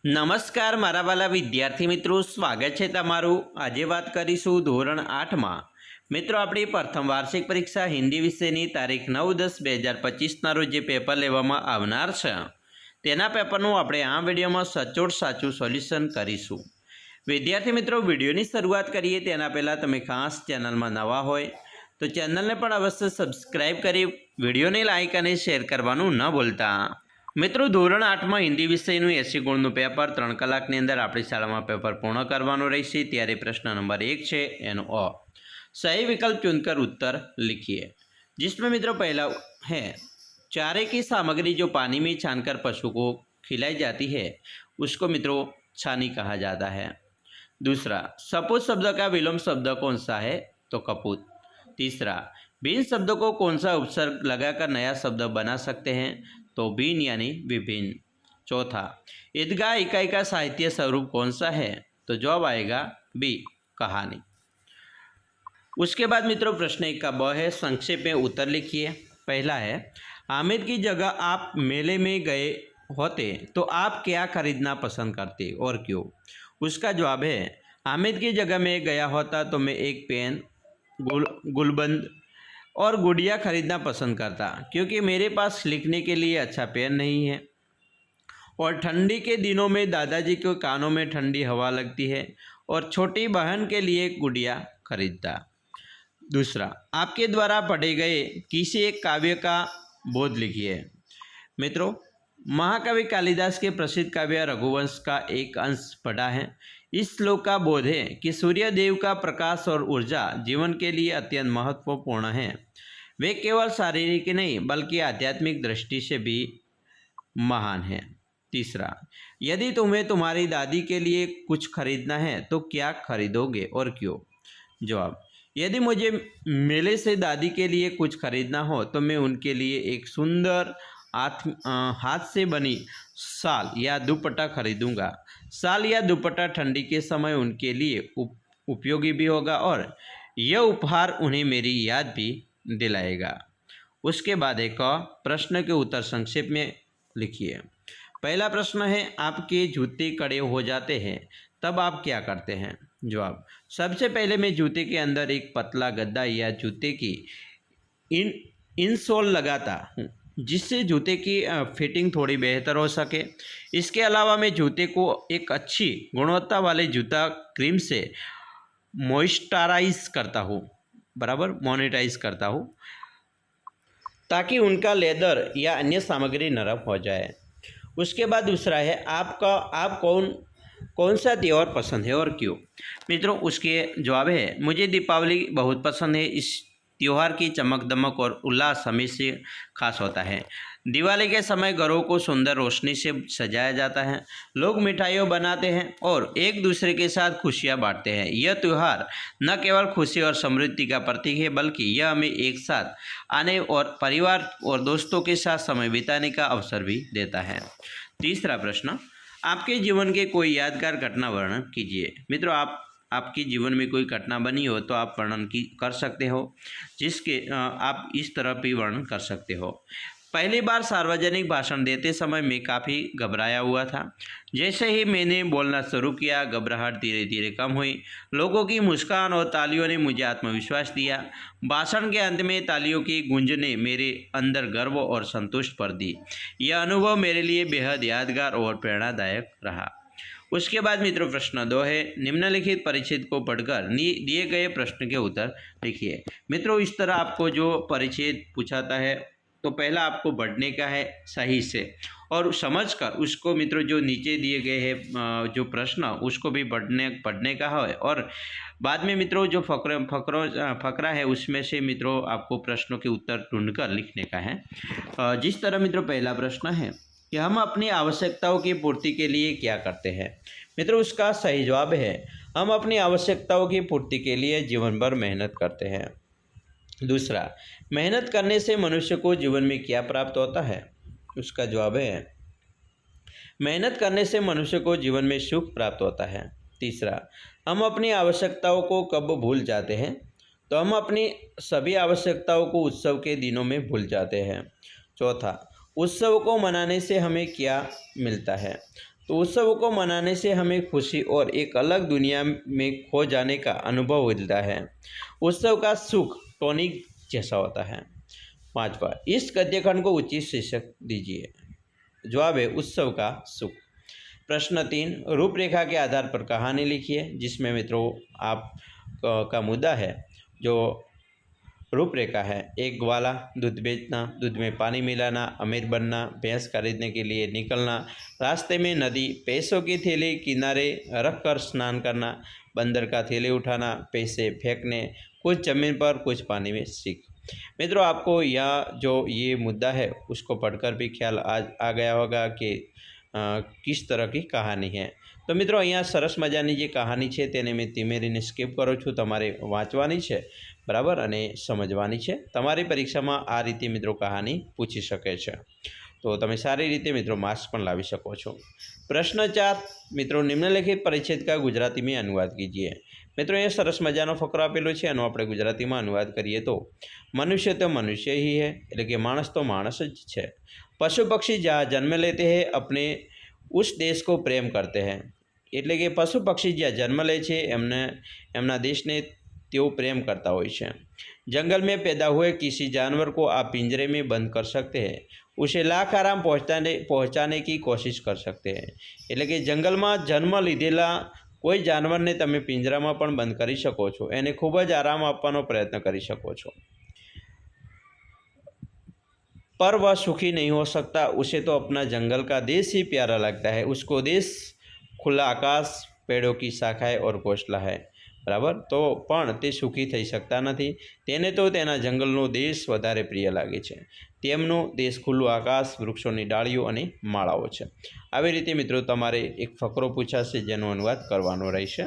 નમસ્કાર મારા વાલા વિદ્યાર્થી મિત્રો, સ્વાગત છે તમારું। આજે વાત કરીશું ધોરણ 8માં મિત્રો આપણી પ્રથમ વાર્ષિક પરીક્ષા હિન્દી વિષયની તારીખ 9-10-2025ના રોજ જે પેપર લેવામાં આવનાર છે તેના પેપરનું આપણે આ વિડીયોમાં સચોટ સાચું સોલ્યુશન કરીશું। વિદ્યાર્થી મિત્રો, વિડીયોની શરૂઆત કરીએ તેના પહેલાં તમે ખાસ ચેનલમાં નવા હોય તો ચેનલને પણ અવશ્ય સબસ્ક્રાઈબ કરી વિડીયોને લાઇક અને શેર કરવાનું ન ભૂલતા। મિત્રો, ધોરણ 8માં હિન્દી વિષયનું 80 ગુણનું પેપર 3 કલાકની અંદર આપણી શાળામાં પેપર પૂર્ણ કરવાનું રહેશે। ત્યારે પ્રશ્ન નંબર 1 છે એનો અ सही विकल्प चुनकर उत्तर लिखिए, जिसमें मित्रों पहला है चारे की सामग्री जो पानी में छानकर पशु को खिलाई जाती है उसको मित्रों छानी कहा जाता है। दूसरा, सपूत शब्द का विलोम शब्द कौन सा है तो कपूत। तीसरा, भिन्न शब्द को कौन सा उपसर्ग लगाकर नया शब्द बना सकते हैं तो भिन्न यानी विभिन्न। चौथा, ईदगाह इकाई का साहित्य स्वरूप कौन सा है तो जवाब आएगा बी कहानी। उसके बाद मित्रों प्रश्न 1 का ब है, संक्षेप में उत्तर लिखिए। पहला है, हामिद की जगह आप मेले में गए होते तो आप क्या खरीदना पसंद करते और क्यों। उसका जवाब है, हामिद की जगह में गया होता तो मैं एक पेन, गुलबंद और गुड़िया खरीदना पसंद करता, क्योंकि मेरे पास लिखने के लिए अच्छा पेन नहीं है और ठंडी के दिनों में दादाजी के कानों में ठंडी हवा लगती है और छोटी बहन के लिए गुड़िया खरीदता। दूसरा, आपके द्वारा पढ़े गए किसी एक काव्य का बोध लिखिए। मित्रों, महाकवि कालिदास के प्रसिद्ध काव्य रघुवंश का एक अंश पढ़ा है। इस श्लोक का बोध है कि सूर्य देव का प्रकाश और ऊर्जा जीवन के लिए अत्यंत महत्वपूर्ण है। वे केवल शारीरिक नहीं बल्कि आध्यात्मिक दृष्टि से भी महान है। तीसरा, यदि तुम्हें तुम्हारी दादी के लिए कुछ खरीदना है तो क्या खरीदोगे और क्यों। जवाब, यदि मुझे मेले से दादी के लिए कुछ खरीदना हो तो मैं उनके लिए एक सुंदर हाथ से बनी शाल या दुपट्टा खरीदूंगा। शाल या दुपट्टा ठंडी के समय उनके लिए उपयोगी भी होगा और यह उपहार उन्हें मेरी याद भी दिलाएगा। उसके बाद एक प्रश्न के उत्तर संक्षेप में लिखिए। पहला प्रश्न है, आपके जूते कड़े हो जाते हैं तब आप क्या करते हैं। जवाब, सबसे पहले मैं जूते के अंदर एक पतला गद्दा या जूते की इनसोल लगाता हूँ, जिससे जूते की फिटिंग थोड़ी बेहतर हो सके। इसके अलावा मैं जूते को एक अच्छी गुणवत्ता वाले जूता क्रीम से मॉइस्चराइज करता हूँ, मोनेटाइज करता हूँ, ताकि उनका लेदर या अन्य सामग्री नरम हो जाए। उसके बाद दूसरा है, आप कौन सा त्यौहार पसंद है और क्यों। मित्रों, उसके जवाब है, मुझे दीपावली बहुत पसंद है। इस त्यौहार की चमक दमक और उल्लास हमेशा खास होता है। दिवाली के समय घरों को सुंदर रोशनी से सजाया जाता है, लोग मिठाइयाँ बनाते हैं और एक दूसरे के साथ खुशियाँ बांटते हैं। यह त्यौहार न केवल खुशी और समृद्धि का प्रतीक है बल्कि यह हमें एक साथ आने और परिवार और दोस्तों के साथ समय बिताने का अवसर भी देता है। तीसरा प्रश्न, आपके जीवन के कोई यादगार घटना वर्णन कीजिए। मित्रों, आपके जीवन में कोई घटना बनी हो तो आप वर्णन कर सकते हो, जिसके आप इस तरह भी वर्णन कर सकते हो। पहली बार सार्वजनिक भाषण देते समय मैं काफ़ी घबराया हुआ था। जैसे ही मैंने बोलना शुरू किया, घबराहट धीरे धीरे कम हुई। लोगों की मुस्कान और तालियों ने मुझे आत्मविश्वास दिया। भाषण के अंत में तालियों की गूंज ने मेरे अंदर गर्व और संतुष्ट भर दी। यह अनुभव मेरे लिए बेहद यादगार और प्रेरणादायक रहा। उसके बाद मित्रों प्रश्न 2 है, निम्नलिखित परिच्छेद को पढ़कर दिए गए प्रश्न के उत्तर लिखिए। मित्रों, इस तरह आपको जो परिच्छेद पूछाता है तो पहला आपको पढ़ने का है सही से और समझकर उसको मित्रों जो नीचे दिए गए हैं जो प्रश्न उसको भी पढ़ने का है और बाद में मित्रों जो फकरा है उसमें से मित्रों आपको प्रश्नों के उत्तर ढूंढकर लिखने का है। जिस तरह मित्रों पहला प्रश्न है कि हम अपनी आवश्यकताओं की पूर्ति के लिए क्या करते हैं। मित्रों, उसका सही जवाब है, हम अपनी आवश्यकताओं की पूर्ति के लिए जीवन भर मेहनत करते हैं। दूसरा, मेहनत करने से मनुष्य को जीवन में क्या प्राप्त होता है। उसका जवाब है, मेहनत करने से मनुष्य को जीवन में सुख प्राप्त होता है। तीसरा, हम अपनी आवश्यकताओं को कब भूल जाते हैं तो हम अपनी सभी आवश्यकताओं को उत्सव के दिनों में भूल जाते हैं। चौथा, उत्सव को मनाने से हमें क्या मिलता है तो उत्सवों को मनाने से हमें खुशी और एक अलग दुनिया में खो जाने का अनुभव मिलता है। उत्सव का सुख टॉनिक जैसा होता है। 5वां, इस गद्यखंड को उचित शीर्षक दीजिए। जवाब है उत्सव का सुख। प्रश्न 3, रूपरेखा के आधार पर कहानी लिखिए, जिसमें मित्रों आप का मुद्दा है जो रूपरेखा है। एक ग्वाला, दूध बेचना, दूध में पानी मिलाना, अमीर बनना, भैंस खरीदने के लिए निकलना, रास्ते में नदी, पैसों की थैली किनारे रखकर स्नान करना, बंदर का थैली उठाना, पैसे फेंकने, कुछ जमीन पर कुछ पानी में सीख। मित्रों आपको यह जो ये मुद्दा है उसको पढ़कर भी ख्याल आ गया होगा कि किस तरह की कहानी है। तो मित्रों अहींया सरस मजानी जे कहानी है तेने मैं धीमे रहीने स्कीप करूँ छूँ, तमारे वाँचवानी है बराबर अने समझवानी है। तमारी परीक्षा में आ रीते मित्रों कहानी पूछी शके छे, तो तमे सारी रीते मित्रों मार्क्स पण लावी शको छो। प्रश्न 4, मित्रों निम्नलिखित परिच्छेद का गुजराती में अनुवाद कीजिए। मित्रों ये सरस मजानो फकरो आपेलो छे, एनो आपणे गुजराती में अनुवाद करिए तो मनुष्य तो मनुष्य ही है, एटले के माणस तो माणस ज छे। पशु पक्षी जहाँ जन्म लेते हैं अपने उस देश को प्रेम करते हैं, एटले के पशु पक्षी ज्यां जन्म ले छे एमना देश ने तेओ प्रेम करता होय छे। जंगल में पैदा हुए किसी जानवर को आप पिंजरे में बंद कर सकते हैं, उसे लाख आराम पहुँचाने की कोशिश कर सकते हैं। एटले के जंगल में जन्म लीधेला कोई जानवर ने तमे पिंजरा में पण बंद करी शको छो, एने खूब ज आराम आपवानो प्रयत्न करी शको छो, पर वह सुखी नहीं हो सकता। उसे तो अपना जंगल का देश ही प्यारा लगता है। उसको देश खुला आकाश, पेड़ों की शाखाएं और घोंसला है बराबर, तो पण ते सुखी थई सकता नहीं। तेने तो तेना जंगलनो देश वधारे प्रिय लागे छे। तेमनो देश खुल्लुं आकाश, वृक्षोनी डाळीओ अने माळाओ छे। આવી રીતે मित्रों तमारे एक फकरो पूछाशे जेनो अनुवाद करवानो रहेशे।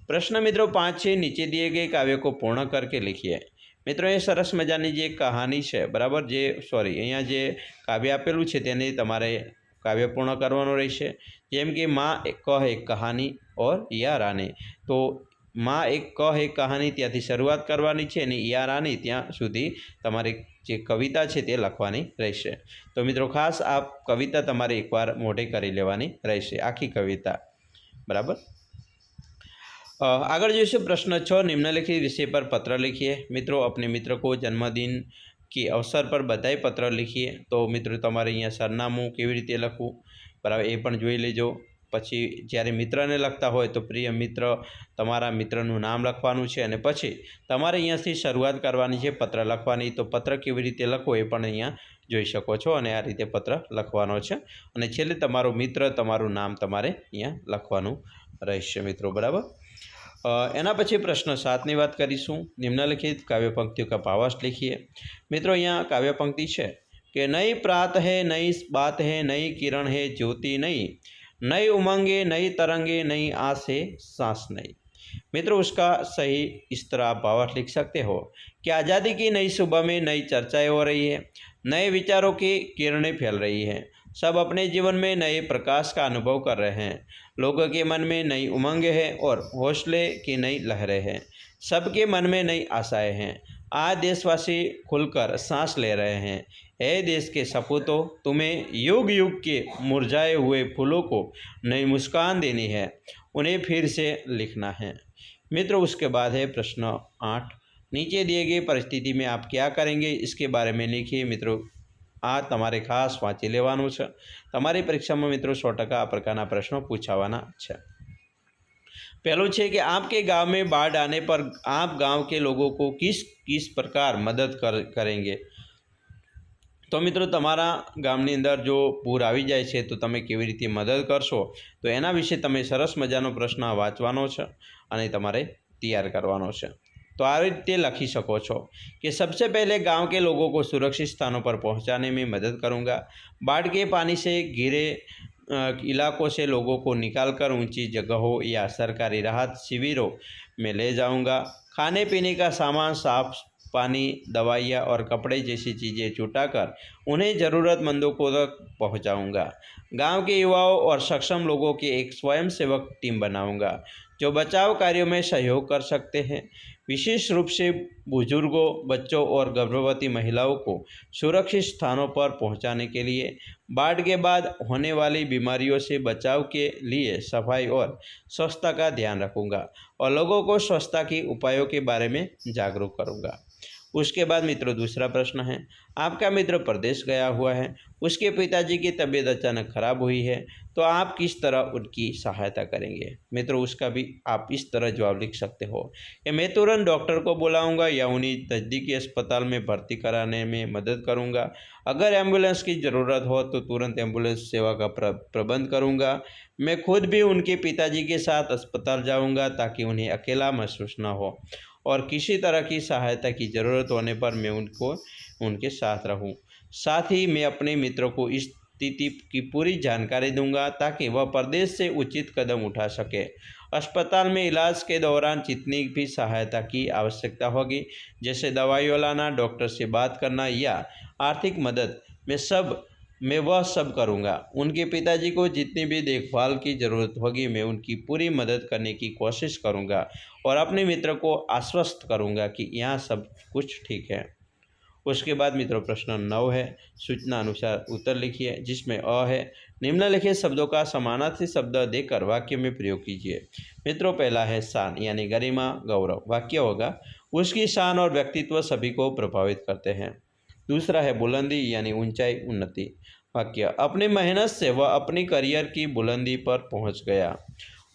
प्रश्न मित्रों 5 है, नीचे दिए गए काव्य को पूर्ण करके लिखिए। मित्रों ये सरस मजानी जे कहानी है बराबर, जे सॉरी अहींया जे काव्य आपेलू है तेने तमारे काव्य पूर्ण करवानो रहेशे। जेम कि माँ एक कह एक कहानी और या रानी, तो माँ एक कह एक कहानी त्याथी शरूआत करवानी है अने या रानी त्यां सुधी तमारी जे कविता है ते लखवानी रहेशे। तो मित्रों खास आप कविता तमारे एक बार मोढे करी लेवानी रहेशे, आखी कविता बराबर। आगे जो प्रश्न 6, निम्नलिखित विषय पर पत्र लिखिए। मित्रों अपने मित्र को जन्मदिन के अवसर पर बधाई पत्र लिखिए। तो मित्रों तमारे अहींया सरनामું केवी रीते लखવું बराबर ए पण जोई लेजो। पछी ज्यारे मित्रने लखता होय तो प्रिय मित्र तमारा मित्रनुं नाम लखवानुं छे अने पछी तमारे अहींयाथी शरूआत करवानी छे पत्र लखवानी। तो पत्र केवी रीते लखवो ए पण अहींया जोई शको छो अने आ रीते पत्र लखवानो छे अने छेल्ले तमारो मित्र तमारुं नाम तमारे अहींया लखवानुं रहेशे मित्रों बराबर। एना पछी प्रश्न 7 ની વાત करीशुं। निम्नलिखित काव्य पंक्तियों का भावार्थ लिखिए। मित्रों अहींया काव्य पंक्ति है कि नई प्रात है, नई बात है, नई किरण है, ज्योति नई, नई उमंगे, नई तरंगे, नई आस है, सांस नई। मित्रों उसका सही इस तरह आप भावार्थ लिख सकते हो कि आज़ादी की नई सुबह में नई चर्चाएं हो रही है, नए विचारों की किरणें फैल रही हैं, सब अपने जीवन में नए प्रकाश का अनुभव कर रहे हैं, लोगों के मन में नई उमंग है और हौसले की नई लहरें हैं, सबके मन में नई आशाएं हैं। आज देशवासी खुलकर सांस ले रहे हैं। हे देश के सपूतों, तुम्हें युग युग के मुरझाए हुए फूलों को नई मुस्कान देनी है, उन्हें फिर से लिखना है। मित्रों उसके बाद है प्रश्न 8, नीचे दिए गए परिस्थिति में आप क्या करेंगे इसके बारे में लिखिए। मित्रों आ तमारे खास वाँची लेवानुं छे। तमारी परीक्षा में मित्रों 100% आ प्रकारना प्रश्नों पूछावाना छे। पहलू है कि आपके गांव में बाढ़ आने पर आप गांव के लोगों को किस किस प्रकार मदद करेंगे। तो मित्रों तमारा गामनी अंदर जो पूर आवी जाए छे तो तमे केवी रीते मदद करशो, तो एना विषे तमे सरस मजानो प्रश्न वाँचवानो छे अने तमारे तैयार करवानो छे। तो आ रीते लखी सको छो कि सबसे पहले गांव के लोगों को सुरक्षित स्थानों पर पहुंचाने में मदद करूंगा। बाढ़ के पानी से घिरे इलाकों से लोगों को निकालकर ऊंची जगहों या सरकारी राहत शिविरों में ले जाऊंगा। खाने पीने का सामान, साफ पानी, दवाइयाँ और कपड़े जैसी चीज़ें जुटाकर उन्हें ज़रूरतमंदों को तक पहुँचाऊँगा। गांव के युवाओं और सक्षम लोगों की एक स्वयंसेवक टीम बनाऊंगा जो बचाव कार्यों में सहयोग कर सकते हैं। विशेष रूप से बुजुर्गों, बच्चों और गर्भवती महिलाओं को सुरक्षित स्थानों पर पहुंचाने के लिए बाढ़ के बाद होने वाली बीमारियों से बचाव के लिए सफाई और स्वच्छता का ध्यान रखूंगा और लोगों को स्वच्छता के उपायों के बारे में जागरूक करूंगा। उसके बाद मित्रों दूसरा प्रश्न है, आपका मित्र प्रदेश गया हुआ है, उसके पिताजी की तबीयत अचानक खराब हुई है, तो आप किस तरह उनकी सहायता करेंगे। मित्रों उसका भी आप इस तरह जवाब लिख सकते हो कि मैं तुरंत डॉक्टर को बुलाऊंगा या उन्हें नज़दीकी अस्पताल में भर्ती कराने में मदद करूंगा। अगर एम्बुलेंस की ज़रूरत हो तो तुरंत एम्बुलेंस सेवा का प्रबंध करूंगा। मैं खुद भी उनके पिताजी के साथ अस्पताल जाऊंगा ताकि उन्हें अकेला महसूस न हो और किसी तरह की सहायता की ज़रूरत होने पर मैं उनके साथ रहूं। साथ ही मैं अपने मित्रों को इस स्थिति की पूरी जानकारी दूंगा ताकि वह प्रदेश से उचित कदम उठा सके। अस्पताल में इलाज के दौरान जितनी भी सहायता की आवश्यकता होगी, जैसे दवाइयाँ लाना, डॉक्टर से बात करना या आर्थिक मदद, मैं वह सब करूंगा। उनके पिताजी को जितनी भी देखभाल की ज़रूरत होगी मैं उनकी पूरी मदद करने की कोशिश करूंगा और अपने मित्र को आश्वस्त करूंगा कि यहाँ सब कुछ ठीक है। उसके बाद मित्रों प्रश्न 9 है, सूचना अनुसार उत्तर लिखिए, जिसमें अ है निम्नलिखित शब्दों का समानार्थी शब्द देकर वाक्य में प्रयोग कीजिए। मित्रों पहला है शान यानी गरिमा, गौरव। वाक्य होगा उसकी शान और व्यक्तित्व सभी को प्रभावित करते हैं। दूसरा है बुलंदी यानी ऊंचाई, उन्नति। वाक्य अपनी मेहनत से वह अपनी करियर की बुलंदी पर पहुंच गया।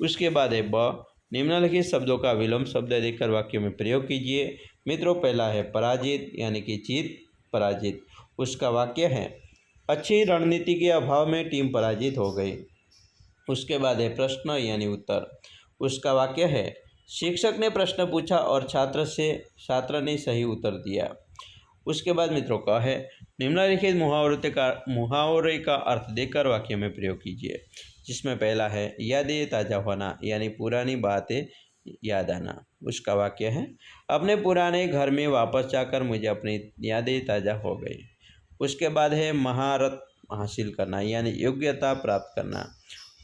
उसके बाद है ब निम्नलिखित शब्दों का विलोम शब्द देकर वाक्य में प्रयोग कीजिए। मित्रों पहला है पराजित यानी कि जीत, पराजित। उसका वाक्य है अच्छी रणनीति के अभाव में टीम पराजित हो गई। उसके बाद है प्रश्न यानी उत्तर। उसका वाक्य है शिक्षक ने प्रश्न पूछा और छात्र ने सही उत्तर दिया। उसके बाद मित्रों का है निम्नलिखित मुहावरे का अर्थ देकर वाक्य में प्रयोग कीजिए, जिसमें पहला है यादें ताज़ा होना यानी पुरानी बातें याद आना। उसका वाक्य है अपने पुराने घर में वापस जाकर मुझे अपनी यादें ताज़ा हो गई। उसके बाद है महारत हासिल करना यानी योग्यता प्राप्त करना।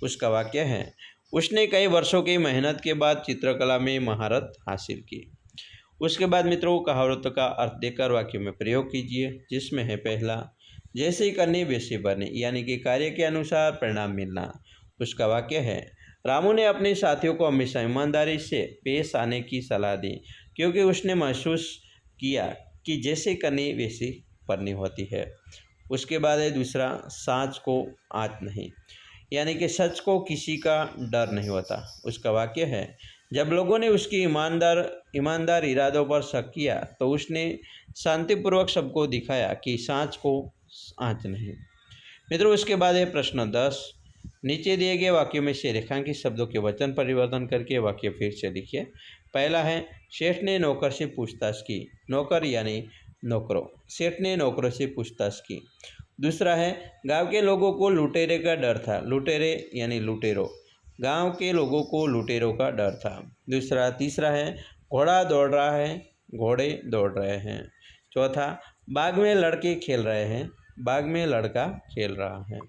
उसका वाक्य है उसने कई वर्षों की मेहनत के बाद चित्रकला में महारत हासिल की। उसके बाद मित्रों कहावतों का अर्थ देकर वाक्य में प्रयोग कीजिए, जिसमें है पहला जैसे करनी वैसे बने यानी कि कार्य के अनुसार परिणाम मिलना। उसका वाक्य है रामू ने अपने साथियों को हमेशा ईमानदारी से पेश आने की सलाह दी क्योंकि उसने महसूस किया कि जैसे करनी वैसी करनी होती है। उसके बाद है दूसरा साँच को आँच नहीं यानी कि सच को किसी का डर नहीं होता। उसका वाक्य है जब लोगों ने उसकी ईमानदार इरादों पर शक किया तो उसने शांतिपूर्वक सबको दिखाया कि साँच को आँच नहीं। मित्रों उसके बाद है प्रश्न 10। नीचे दिए गए वाक्यों में से रेखांकित शब्दों के वचन परिवर्तन करके वाक्य फिर से लिखिए। पहला है सेठ ने नौकर से पूछताछ की। नौकर यानी नौकरों, सेठ ने नौकरों से पूछताछ की। दूसरा है गांव के लोगों को लुटेरे का डर था। लुटेरे यानी लुटेरों, गांव के लोगों को लुटेरों का डर था। तीसरा है घोड़ा दौड़ रहा है, घोड़े दौड़ रहे हैं। चौथा बाग में लड़के खेल रहे हैं, बाग में लड़का खेल रहा है।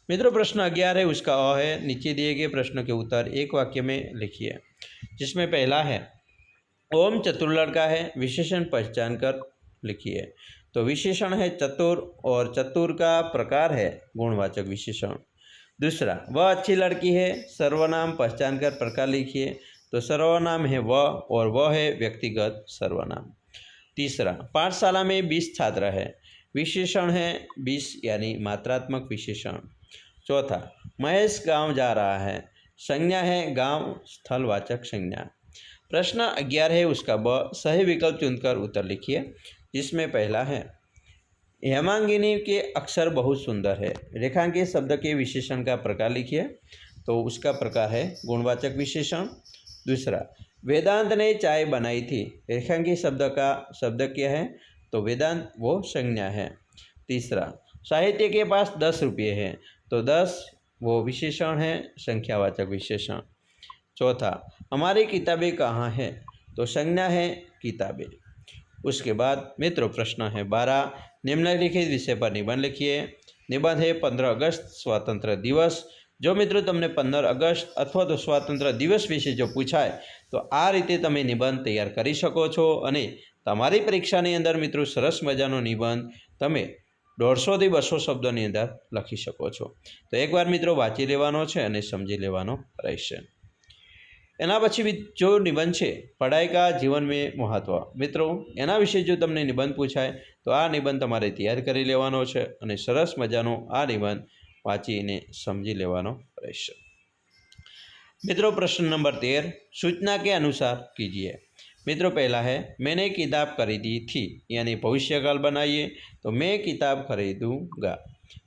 मित्रों प्रश्न 11 है, उसका अ है। नीचे दिए गए प्रश्नों के उत्तर एक वाक्य में लिखिए, जिसमें पहला है ओम चतुर लड़का है, विशेषण पहचान कर लिखिए। तो विशेषण है चतुर और चतुर का प्रकार है गुणवाचक विशेषण। दूसरा वह अच्छी लड़की है, सर्वनाम पहचान कर प्रकार लिखिए। तो सर्वनाम है वह और वह है व्यक्तिगत सर्वनाम। तीसरा पाठशाला में 20 छात्र है, विशेषण है 20 यानी मात्रात्मक विशेषण। चौथा महेश गांव जा रहा है, संज्ञा है गांव स्थलवाचक संज्ञा। प्रश्न 11 है, उसका ब सही विकल्प चुनकर उत्तर लिखिए, जिसमें पहला है हेमांगिनी के अक्षर बहुत सुंदर है। रेखांकित शब्द के विशेषण का प्रकार लिखिए। तो उसका प्रकार है गुणवाचक विशेषण। दूसरा वेदांत ने चाय बनाई थी। रेखांकित शब्द क्या है? तो वेदांत वो संज्ञा है। तीसरा साहित्य के पास 10 रुपये हैं। तो 10 वो विशेषण है, संख्यावाचक विशेषण। चौथा हमारी किताबें कहाँ हैं? तो संज्ञा है किताबें। उसके बाद मित्रों प्रश्न है 12। निम्नलिखित विषय पर निबंध लिखिए। નિબંધ है 15 अगस्त સ્વાતંત્ર્ય દિવસ। જો મિત્રો તમને 15 અગસ્ટ અથવા તો સ્વાતંત્ર્ય દિવસ વિશે જો પૂછાય તો આ રીતે તમે નિબંધ તૈયાર કરી શકો છો અને તમારી પરીક્ષાની અંદર મિત્રો સરસ મજાનો નિબંધ તમે 150 થી 200 શબ્દોની અંદર લખી શકો છો। તો એકવાર મિત્રો વાંચી લેવાનો છે અને સમજી લેવાનો રહેશે। એના પછી જો નિબંધ છે પढ़ाई का जीवन में महत्व, મિત્રો એના વિશે જો તમને નિબંધ પૂછાય તો આ નિબંધ તમારે તૈયાર કરી લેવાનો છે અને સરસ મજાનો આ નિબંધ વાંચીને સમજી લેવાનો રહેશે। મિત્રો પ્રશ્ન નંબર 13, सूचना के अनुसार कीजिए। मित्रों पहला है मैंने किताब खरीदी थी, यानी भविष्यकाल बनाइए तो मैं किताब खरीदूंगा।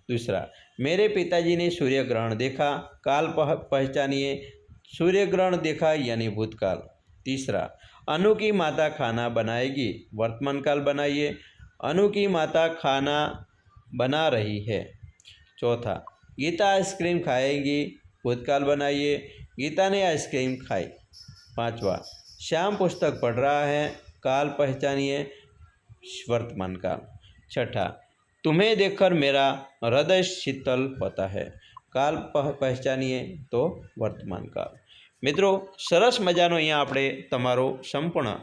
दूसरा, मेरे पिताजी ने सूर्य ग्रहण देखा, काल पहचानिए, सूर्य ग्रहण देखा यानी भूतकाल। तीसरा, अनु की माता खाना बनाएगी, वर्तमान काल बनाइए, अनु की माता खाना बना रही है। चौथा, गीता आइसक्रीम खाएगी, भूतकाल बनाइए, गीता ने आइसक्रीम खाई। पांचवा, श्याम पुस्तक पढ़ रहा है, काल पहचानिए, वर्तमान काल। छठा, तुम्हें देखकर मेरा हृदय शीतल होता है, काल पहचानिए तो वर्तमान काल। मित्रों सरस मजानो अहींया आपणे तमारो संपूर्ण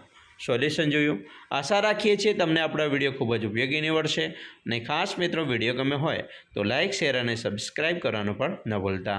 सोल्यूशन जोयुं। आशा राखीए छीए तमने आपणो विडियो खूब ज उपयोगी निवडशे अने खास मित्रों विडियो गम्यो होय तो लाइक शेर अने सब्सक्राइब करवानुं पण न भूलता।